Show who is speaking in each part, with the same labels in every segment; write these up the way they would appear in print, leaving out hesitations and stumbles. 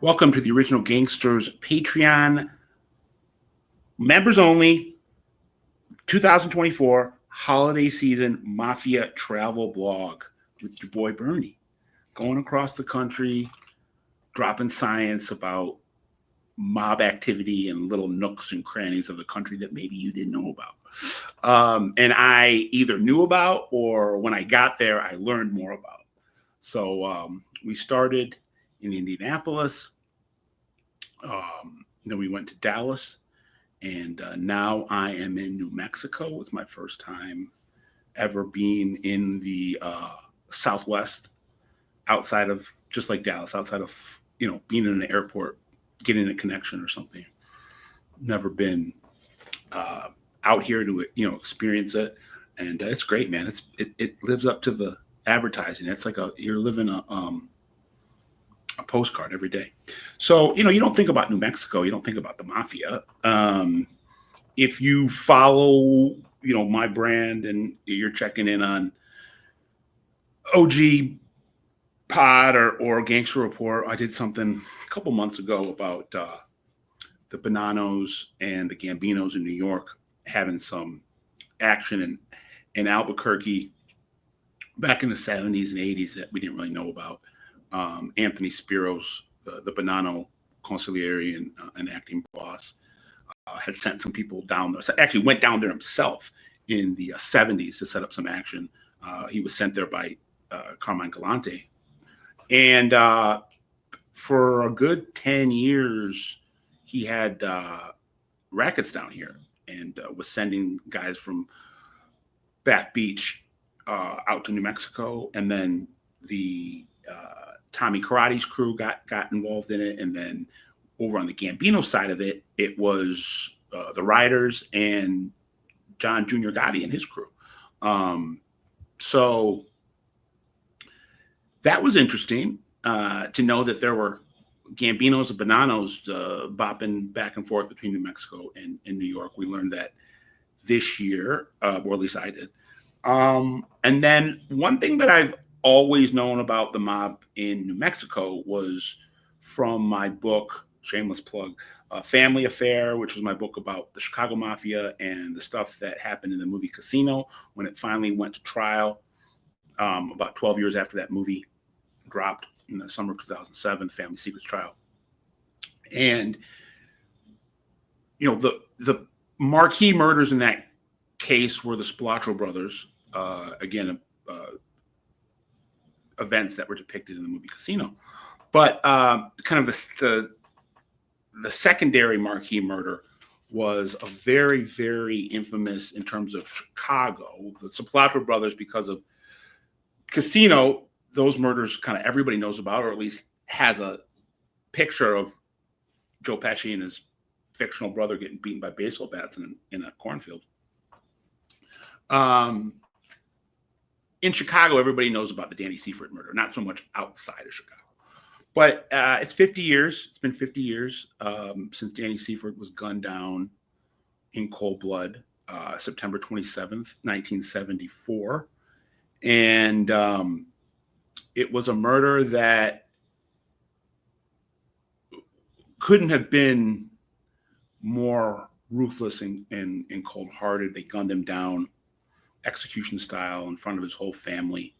Speaker 1: Welcome to the original Gangsters Patreon members only 2024 holiday season Mafia travel blog with your boy Burney, going across the country, dropping science about mob activity and little nooks and crannies of the country that maybe you didn't know about. And I either knew about or when I got there, I learned more about. So we started in Indianapolis. Then we went to Dallas, and now I am in New Mexico. It's my first time ever being in the Southwest, outside of, just like Dallas, outside of, being in an airport, getting a connection or something. Never been out here to, experience it. And it's great, man. It lives up to the advertising. It's like you're living a postcard every day. So, you don't think about New Mexico. You don't think about the Mafia. If you follow, my brand and you're checking in on OG Pod or Gangster Report, I did something a couple months ago about the Bonanos and the Gambinos in New York having some action in Albuquerque back in the 70s and 80s that we didn't really know about. Anthony Spiros, the Bonanno consigliere and acting boss, had sent some people down there. So actually went down there himself in the 70s to set up some action. He was sent there by Carmine Galante. And for a good 10 years, he had rackets down here and was sending guys from Bath Beach out to New Mexico. And then the Tommy Karate's crew got involved in it, and then over on the Gambino side of it, it was the Riders and John Jr. Gotti and his crew. So that was interesting to know that there were Gambinos and Bonanos bopping back and forth between New Mexico and New York. We learned that this year, or at least I did. And then one thing that I've always known about the mob in New Mexico was from my book, shameless plug, Family Affair, which was my book about the Chicago Mafia and the stuff that happened in the movie Casino when it finally went to trial about 12 years after that movie dropped in the summer of 2007, Family Secrets trial. And, the marquee murders in that case were the Buccellato brothers, events that were depicted in the movie Casino. But kind of the secondary marquee murder was a very, very infamous in terms of Chicago. The Buccellato brothers, because of Casino, those murders kind of everybody knows about, or at least has a picture of Joe Pesci and his fictional brother getting beaten by baseball bats in a cornfield. In Chicago, everybody knows about the Danny Seifert murder, not so much outside of Chicago. But it's 50 years. It's been 50 years since Danny Seifert was gunned down in cold blood, September 27th, 1974. And it was a murder that couldn't have been more ruthless and cold-hearted. They gunned him down execution style in front of his whole family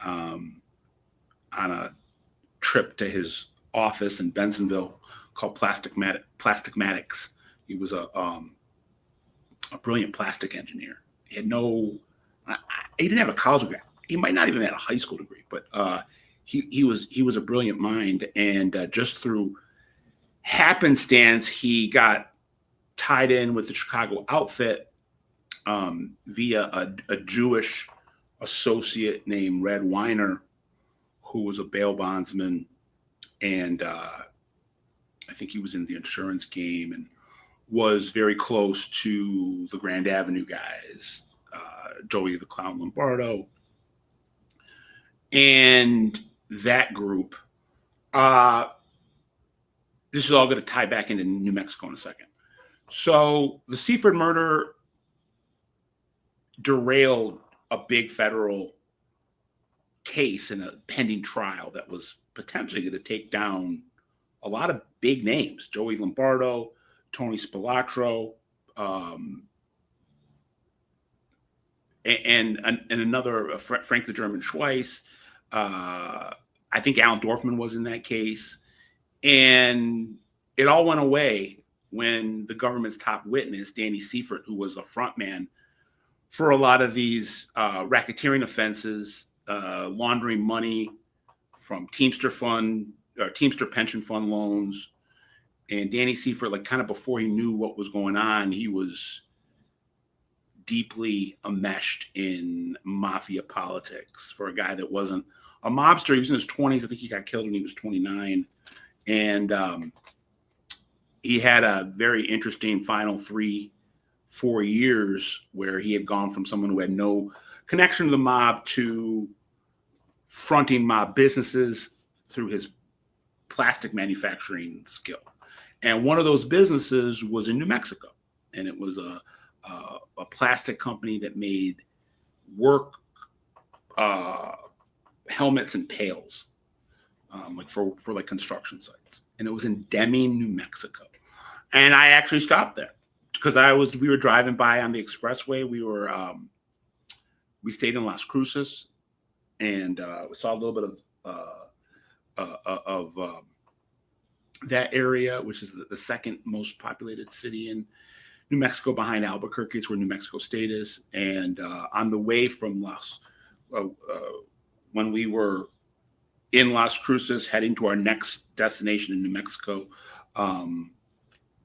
Speaker 1: on a trip to his office in Bensonville called Plasticmatics. He was a brilliant plastic engineer. He didn't have a college degree. He might not even have a high school degree, but he was a brilliant mind. And just through happenstance, he got tied in with the Chicago outfit via a Jewish associate named Red Weiner, who was a bail bondsman, and I think he was in the insurance game and was very close to the Grand Avenue guys, Joey the Clown Lombardo, and that group. This is all going to tie back into New Mexico in a second. So the Seifert murder derailed a big federal case in a pending trial that was potentially going to take down a lot of big names: Joey Lombardo, Tony Spilotro, and another Frank the German Schweiss. I think Alan Dorfman was in that case, and it all went away when the government's top witness, Danny Seifert, who was a front man for a lot of these racketeering offenses, laundering money from Teamster pension fund loans. And Danny Seifert, like kind of before he knew what was going on, he was deeply enmeshed in mafia politics for a guy that wasn't a mobster. He was in his 20s. I think he got killed when he was 29. And he had a very interesting final 3-4 years where he had gone from someone who had no connection to the mob to fronting mob businesses through his plastic manufacturing skill. And one of those businesses was in New Mexico, and it was a plastic company that made work helmets and pails, like for like construction sites. And it was in Deming, New Mexico. And I actually stopped there because we were driving by on the expressway. We stayed in Las Cruces, and we saw a little bit of that area, which is the second most populated city in New Mexico behind Albuquerque. It's where New Mexico State is. And on the way from when we were in Las Cruces heading to our next destination in New Mexico,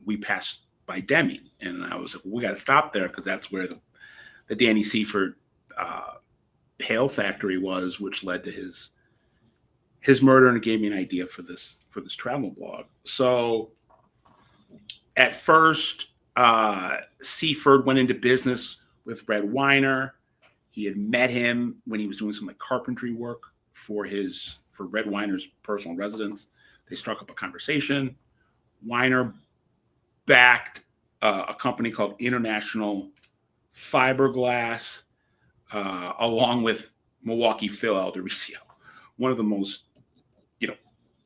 Speaker 1: we passed by Deming. And I was like, we got to stop there because that's where the Danny Seifert pail factory was, which led to his murder, and it gave me an idea for this travel blog. So at first, Seifert went into business with Red Weiner. He had met him when he was doing some like carpentry work for Red Weiner's personal residence. They struck up a conversation. Weiner backed a company called International Fiberglass, along with Milwaukee Phil Aldericio, one of the most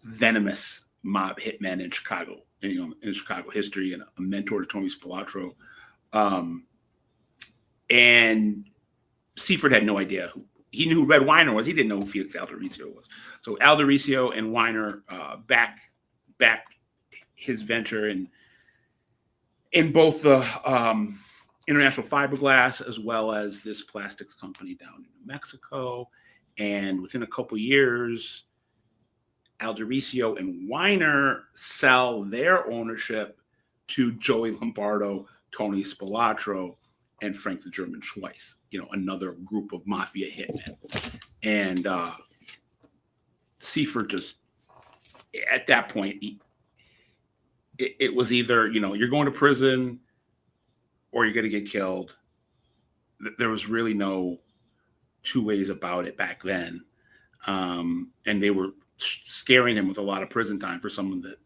Speaker 1: venomous mob hitmen in Chicago, in Chicago history, and a mentor to Tony Spilotro. And Seifert had no idea he knew who Red Weiner was. He didn't know who Felix Aldericio was. So Aldericio and Weiner backed his venture in both the International Fiberglass as well as this plastics company down in New Mexico. And within a couple years, Aldericio and Weiner sell their ownership to Joey Lombardo, Tony Spilotro, and Frank the German Schweiss, another group of mafia hitmen. And Seifert just, at that point, it was either, you're going to prison or you're going to get killed. There was really no two ways about it back then. And they were scaring him with a lot of prison time for someone that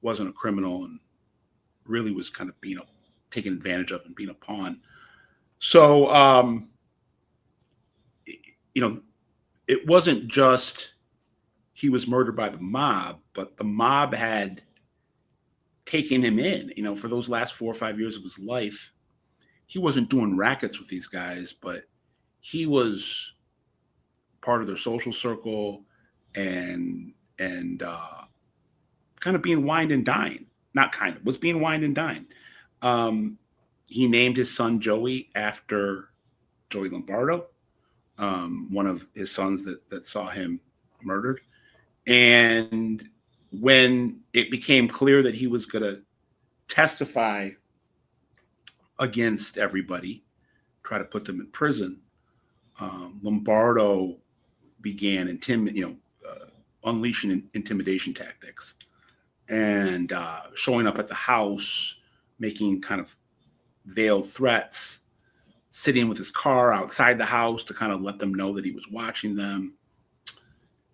Speaker 1: wasn't a criminal and really was kind of being taken advantage of and being a pawn. So, it wasn't just he was murdered by the mob, but the mob had taken him in. For those last 4 or 5 years of his life, he wasn't doing rackets with these guys, but he was part of their social circle and kind of being wined and dined. Was being wined and dined. He named his son Joey after Joey Lombardo, one of his sons that saw him murdered. And when it became clear that he was going to testify against everybody, try to put them in prison, Lombardo began unleashing intimidation tactics and showing up at the house, making kind of veiled threats, sitting with his car outside the house to kind of let them know that he was watching them.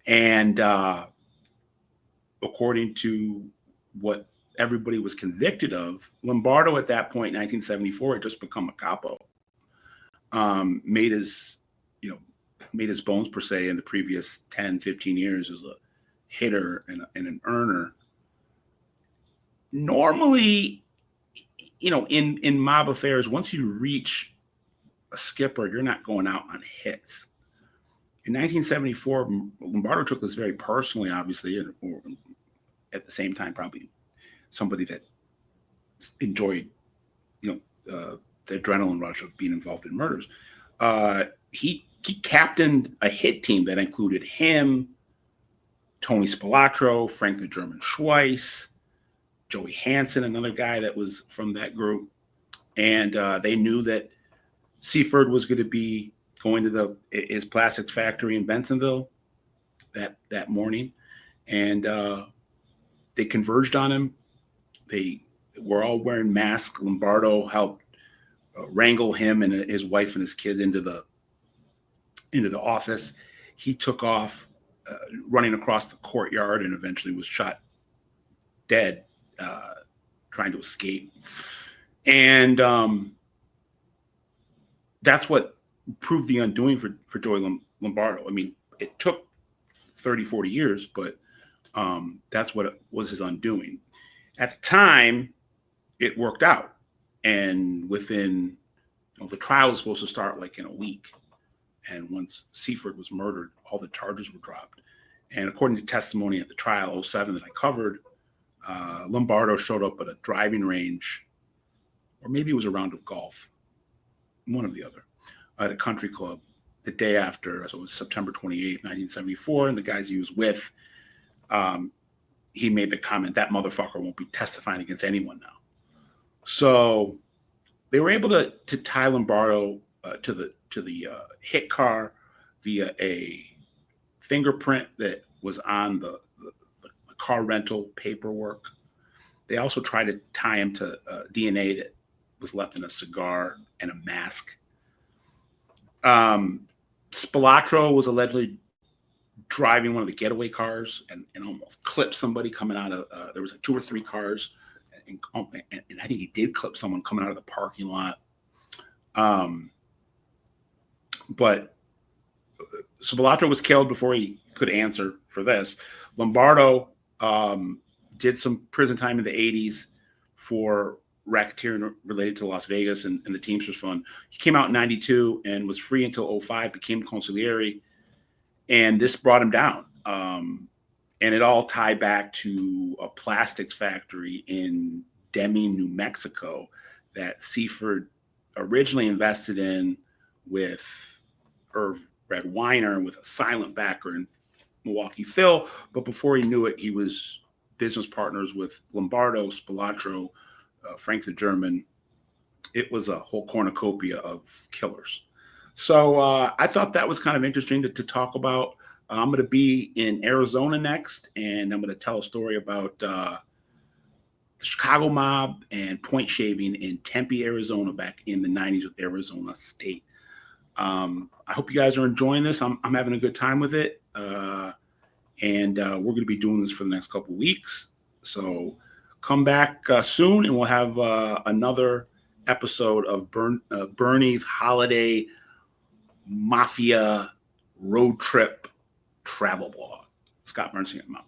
Speaker 1: And according to what everybody was convicted of, Lombardo at that point in 1974 had just become a capo. Made his bones, per se, in the previous 10, 15 years as a hitter and an earner. normally, in mob affairs, once you reach a skipper, you're not going out on hits. In 1974, Lombardo took this very personally, obviously, or at the same time, probably somebody that enjoyed, the adrenaline rush of being involved in murders. He captained a hit team that included him, Tony Spilotro, Frank the German Schweiss, Joey Hansen, another guy that was from that group. And they knew that Seifert was going to be going to his plastics factory in Bensonville that morning. And they converged on him. They were all wearing masks. Lombardo helped wrangle him and his wife and his kid into the office. He took off running across the courtyard and eventually was shot dead trying to escape. And that's what proved the undoing for Joey Lombardo. I mean, it took 30, 40 years, but that's what was his undoing. At the time, it worked out. And within, the trial was supposed to start like in a week. And once Seifert was murdered, all the charges were dropped. And according to testimony at the trial 07 that I covered, Lombardo showed up at a driving range, or maybe it was a round of golf, one or the other, at a country club the day after. So it was September 28th, 1974. And the guys he was with, he made the comment, that motherfucker won't be testifying against anyone now. So they were able to tie Lombardo to the hit car via a fingerprint that was on the car rental paperwork. They also tried to tie him to DNA that was left in a cigar and a mask. Spilotro was allegedly driving one of the getaway cars and almost clipped somebody coming out of, there was like 2 or 3 cars. And I think he did clip someone coming out of the parking lot. But Spilotro was killed before he could answer for this. Lombardo did some prison time in the 80s for racketeering related to Las Vegas and the Teamsters Fund. He came out in 92 and was free until 05, became consigliere, and this brought him down. And it all tied back to a plastics factory in Deming, New Mexico, that Seifert originally invested in with Irv Red Weiner with a silent backer in Milwaukee Phil. But before he knew it, he was business partners with Lombardo, Spilotro, Frank the German. It was a whole cornucopia of killers. So I thought that was kind of interesting to talk about. I'm going to be in Arizona next, and I'm going to tell a story about the Chicago mob and point shaving in Tempe, Arizona, back in the 90s with Arizona State. I hope you guys are enjoying this. I'm having a good time with it. And we're going to be doing this for the next couple of weeks. So come back soon, and we'll have another episode of Burney's holiday Mafia road trip travel blog. Scott Burnstein, I'm out.